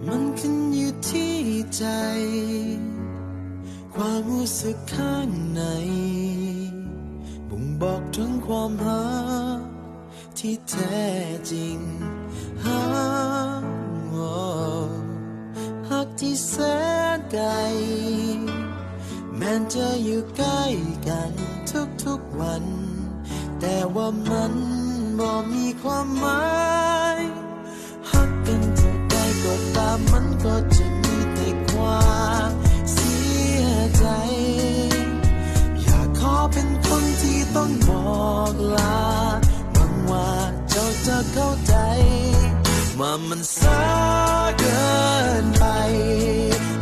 มันขึ้นอยู่ที่ใจความรู้สึกข้างในบ่งบอกถึงความรักที่แท้จริงรักที่แสนไกลแม้จะอยู่ใกล้กันทุกๆวันแต่ว่ามันบ่มีความหมายรักกันเท่าใดก็ตามมันก็จะมีแต่ความเสียใจอยากขอเป็นคนที่ต้องบอกลาหวังว่าเจ้าจะเข้าใจว่ามันสายเกินไป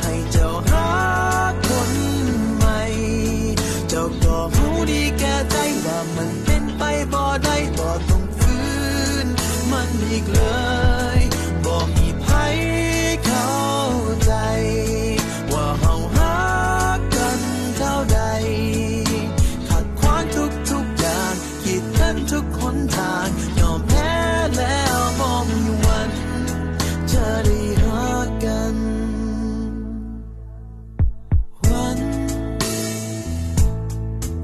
ให้เจ้าหาคนใหม่เจ้าก็รู้ดีแก่ใจว่ามันเป็นไปบ่ได้บ่ต้องฝืนมันอีกเลยบ่มีไผเข้าใจว่าเฮารักกันเท่าใดขัดขวางทุกอย่างกีดกันทุกหนทางยอมแพ้แล้วบ่มีวันจะได้รักกัน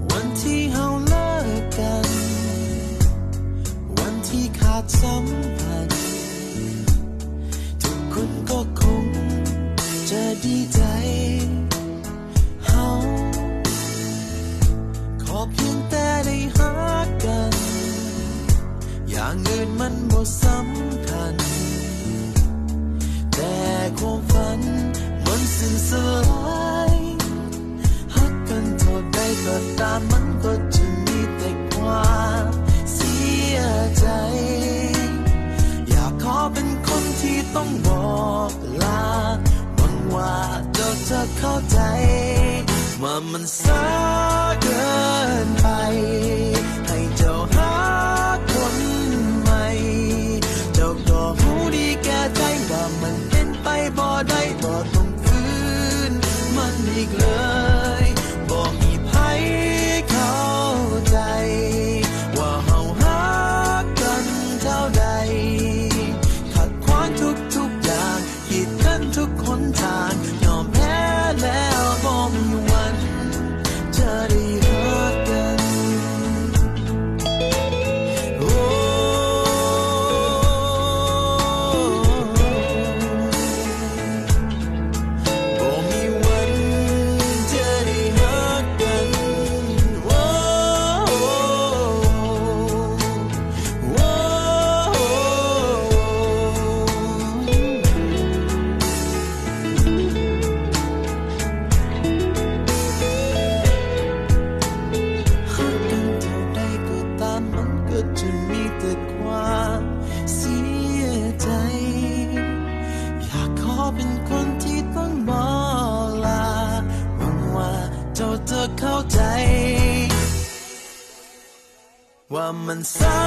วันที่เฮาเลิกกันวันที่ขาดสัมพันธ์ทุกคนก็คงจะดีใจเฮาขอเพียงแต่ได้รักกันอย่างอื่นมันบ่สำคัญแต่ความฝันมันสิ้นสลายรักกันเท่าใดก็ตามมันก็จะมีแต่ความเสียใจอยากขอเป็นคนที่ต้องบอกลาหวังว่าเจ้าจะเข้าใจว่ามันสายเกินไปให้เจ้าหาคนใหม่เจ้าก็รู้ดีแก่ใจว่ามันเป็นไปบ่ได้บ่ต้องฝืนมันอีกเลยบ่มีไผเข้าใจว่าเฮารักกันเท่าใดขัดขวางทุกอย่างกีดกันทุกหนทางยอมแพ้แล้วบ่มีวันจะได้รักกันบ่มีวันจะได้รักกันมันก็จะมีแต่ความเสียใจอยากขอเป็นคนที่ต้องบอกลาหวังว่าเจ้าจะเข้าใจว่ามันสา